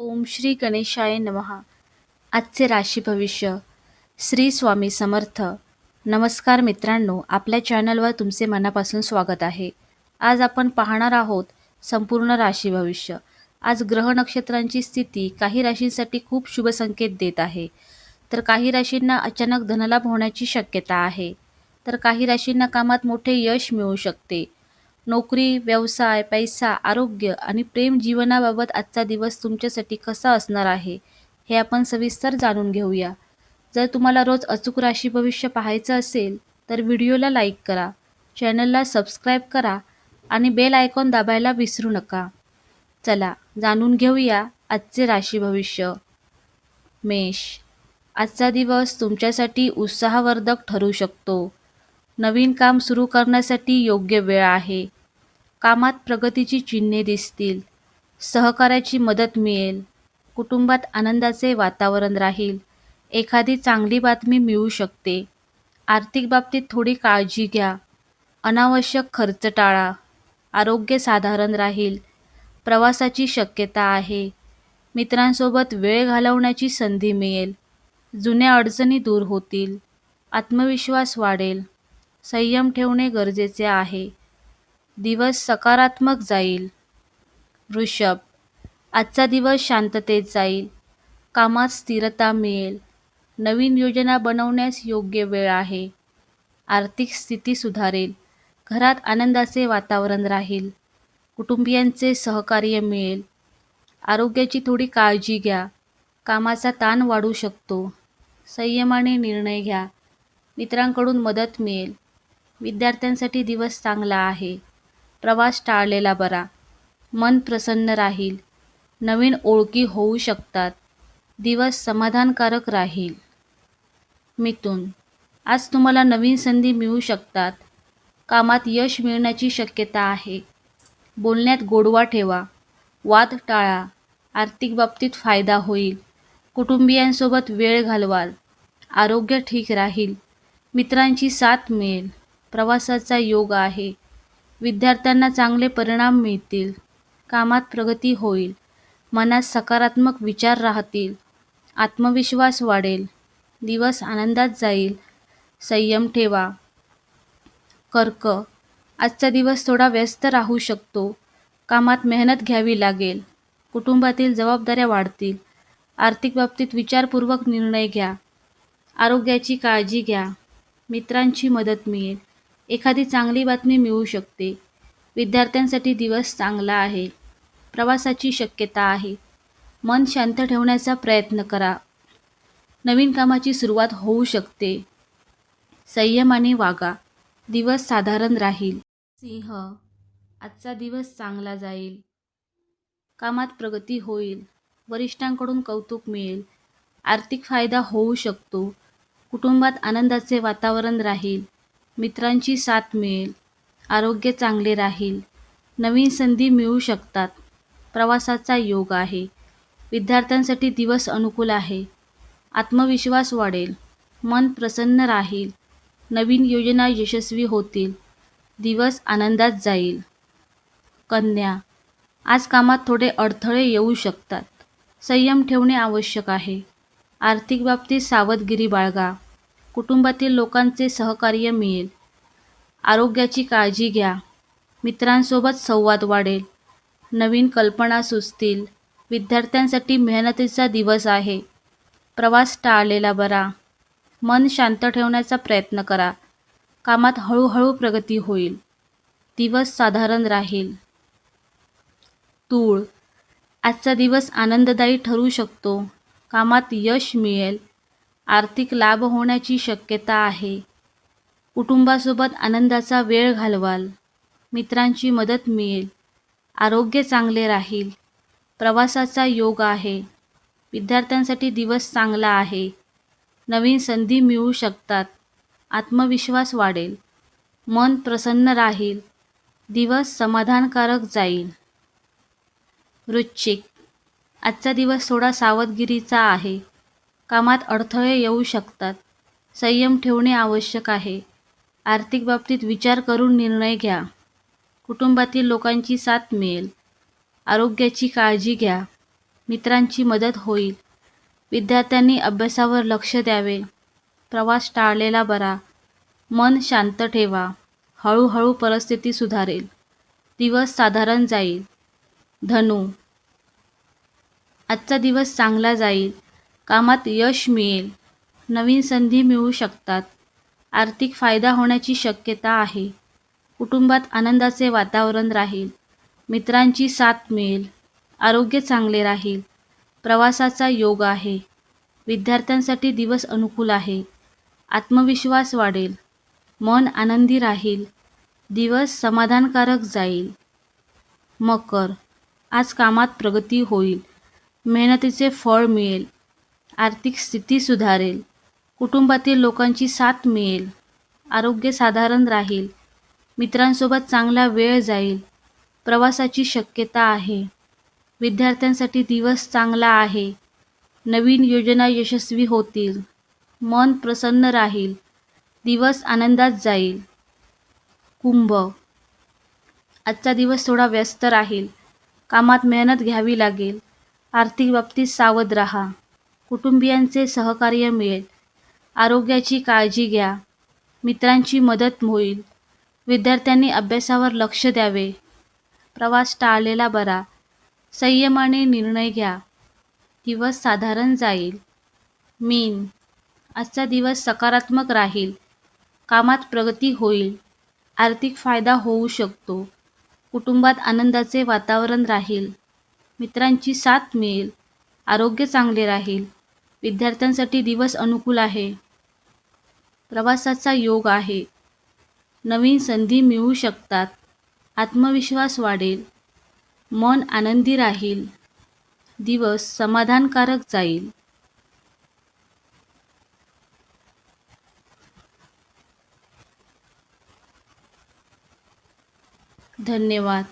ओम श्री गणेशाय नमः. आजचे राशी भविष्य. श्री स्वामी समर्थ. नमस्कार मित्रांनो, आपल्या चॅनलवर तुमचे मनापासून स्वागत आहे. आज आपण पाहणार आहोत संपूर्ण राशी भविष्य. आज ग्रह नक्षत्रांची स्थिती काही राशींसाठी खूप शुभ संकेत देत आहे, तर काही राशींना अचानक धनलाभ होण्याची शक्यता आहे, तर काही राशींना कामात मोठे यश मिळू शकते. नोकरी, व्यवसाय, पैसा, आरोग्य आणि प्रेम जीवनाबाबत आजचा दिवस तुमच्यासाठी कसा असणार आहे, हे आपण सविस्तर जाणून घेऊया. जर तुम्हाला रोज अचूक राशी भविष्य पाहायचं असेल, तर व्हिडिओला लाईक करा, चॅनलला सबस्क्राईब करा आणि बेल आयकॉन दाबायला विसरू नका. चला जाणून घेऊया आजचे राशी भविष्य. मेष. आजचा दिवस तुमच्यासाठी उत्साहवर्धक ठरू शकतो. नवीन काम सुरू करण्यासाठी योग्य वेळ आहे. कामात प्रगतीची चिन्हे दिसतील. सहकार्याची मदत मिळेल. कुटुंबात आनंदाचे वातावरण राहील. एखादी चांगली बातमी मिळू शकते. आर्थिक बाबतीत थोडी काळजी घ्या. अनावश्यक खर्च टाळा. आरोग्य साधारण राहील. प्रवासाची शक्यता आहे. मित्रांसोबत वेळ घालवण्याची संधी मिळेल. जुन्या अडचणी दूर होतील. आत्मविश्वास वाढेल. संयम ठेवणे गरजेचे आहे. दिवस सकारात्मक जाईल. वृषभ. आजचा दिवस शांततेत जाईल. कामात स्थिरता मिळेल. नवीन योजना बनवण्यास योग्य वेळ आहे. आर्थिक स्थिती सुधारेल. घरात आनंदाचे वातावरण राहील. कुटुंबियांचे सहकार्य मिळेल. आरोग्याची थोडी काळजी घ्या. कामाचा ताण वाढू शकतो. संयमाने निर्णय घ्या. मित्रांकडून मदत मिळेल. विद्यार्थ्यांसाठी दिवस चांगला आहे. प्रवास टाळलेला बरा. मन प्रसन्न राहील. नवीन ओळखी होऊ शकतात. दिवस समाधानकारक राहील. मिथुन. आज तुम्हाला नवीन संधी मिळू शकतात. कामात यश मिळण्याची शक्यता आहे. बोलण्यात गोडवा ठेवा. वाद टाळा. आर्थिक बाबतीत फायदा होईल. कुटुंबियांसोबत वेळ घालवाल. आरोग्य ठीक राहील. मित्रांची साथ मिळेल. प्रवासाचा योग आहे. विद्यार्थ्यांना चांगले परिणाम मिळतील. कामात प्रगती होईल. मनात सकारात्मक विचार राहतील. आत्मविश्वास वाढेल. दिवस आनंदात जाईल. संयम ठेवा. कर्क. आजचा दिवस थोडा व्यस्त राहू शकतो. कामात मेहनत घ्यावी लागेल. कुटुंबातील जबाबदाऱ्या वाढतील. आर्थिक बाबतीत विचारपूर्वक निर्णय घ्या. आरोग्याची काळजी घ्या. मित्रांची मदत मिळेल. एखादी चांगली बातमी मिळू शकते. विद्यार्थ्यांसाठी दिवस चांगला आहे. प्रवासाची शक्यता आहे. मन शांत ठेवण्याचा प्रयत्न करा. नवीन कामाची सुरुवात होऊ शकते. संयमाने वागा. दिवस साधारण राहील. सिंह. आजचा दिवस चांगला जाईल. कामात प्रगती होईल. वरिष्ठांकडून कौतुक मिळेल. आर्थिक फायदा होऊ शकतो. कुटुंबात आनंदाचे वातावरण राहील. मित्रांची साथ मिळेल. आरोग्य चांगले राहील. नवीन संधी मिळू शकतात. प्रवासाचा योग आहे. विद्यार्थ्यांसाठी दिवस अनुकूल आहे. आत्मविश्वास वाढेल. मन प्रसन्न राहील. नवीन योजना यशस्वी होतील. दिवस आनंदात जाईल. कन्या. आज कामात थोडे अडथळे येऊ शकतात. संयम ठेवणे आवश्यक आहे. आर्थिक बाबतीत सावधगिरी बाळगा. कुटुंबातील लोकांचे सहकार्य मिळेल. आरोग्याची काळजी घ्या. मित्रांसोबत संवाद वाढेल. नवीन कल्पना सुचतील. विद्यार्थ्यांसाठी मेहनतीचा दिवस आहे. प्रवास टाळलेला बरा. मन शांत ठेवण्याचा प्रयत्न करा. कामात हळूहळू प्रगती होईल. दिवस साधारण राहील. तूळ. आजचा दिवस आनंददायी ठरू शकतो. कामात यश मिळेल. आर्थिक लाभ होण्याची शक्यता आहे. कुटुंबासोबत आनंदाचा वेळ घालवाल. मित्रांची मदत मिळेल. आरोग्य चांगले राहील. प्रवासाचा योग आहे. विद्यार्थ्यांसाठी दिवस चांगला आहे. नवीन संधी मिळू शकतात. आत्मविश्वास वाढेल. मन प्रसन्न राहील. दिवस समाधानकारक जाईल. वृश्चिक. आजचा दिवस थोडा सावधगिरीचा आहे. कामात अडथळे येऊ शकतात. संयम ठेवणे आवश्यक आहे. आर्थिक बाबतीत विचार करून निर्णय घ्या. कुटुंबातील लोकांची साथ मिळेल. आरोग्याची काळजी घ्या. मित्रांची मदत होईल. विद्यार्थ्यांनी अभ्यासावर लक्ष द्यावे. प्रवास टाळलेला बरा. मन शांत ठेवा. हळूहळू परिस्थिती सुधारेल. दिवस साधारण जाईल. धनु, आजचा दिवस चांगला जाईल. कामात यश मिळेल. नवीन संधी मिळू शकतात. आर्थिक फायदा होण्याची शक्यता आहे. कुटुंबात आनंदाचे वातावरण राहील. मित्रांची साथ मिळेल. आरोग्य चांगले राहील. प्रवासाचा योग आहे. विद्यार्थ्यांसाठी दिवस अनुकूल आहे. आत्मविश्वास वाढेल. मन आनंदी राहील. दिवस समाधानकारक जाईल. मकर, आज कामात प्रगती होईल. मेहनतीचे फळ मिळेल. आर्थिक स्थिती सुधारेल. कुटुंबातील लोकांची साथ मिळेल. आरोग्य साधारण राहील. मित्रांसोबत चांगला वेळ जाईल. प्रवासाची शक्यता आहे. विद्यार्थ्यांसाठी दिवस चांगला आहे. नवीन योजना यशस्वी होतील. मन प्रसन्न राहील. दिवस आनंदात जाईल. कुंभ, आजचा दिवस थोडा व्यस्त राहील. कामात मेहनत घ्यावी लागेल. आर्थिक बाबतीत सावध राहा. कुटुंबियांचे सहकार्य मिळेल. आरोग्याची काळजी घ्या. मित्रांची मदत होईल. विद्यार्थ्यांनी अभ्यासावर लक्ष द्यावे. प्रवास टाळलेला बरा. संयमाने निर्णय घ्या. दिवस साधारण जाईल. मीन, आजचा दिवस सकारात्मक राहील. कामात प्रगती होईल. आर्थिक फायदा होऊ शकतो. कुटुंबात आनंदाचे वातावरण राहील. मित्रांची साथ मिळेल. आरोग्य चांगले राहील. विद्यार्थ्यांसाठी दिवस अनुकूल आहे. प्रवासाचा योग आहे. नवीन संधी मिळू शकतात. आत्मविश्वास वाढेल. मन आनंदी राहील. दिवस समाधानकारक जाईल. धन्यवाद.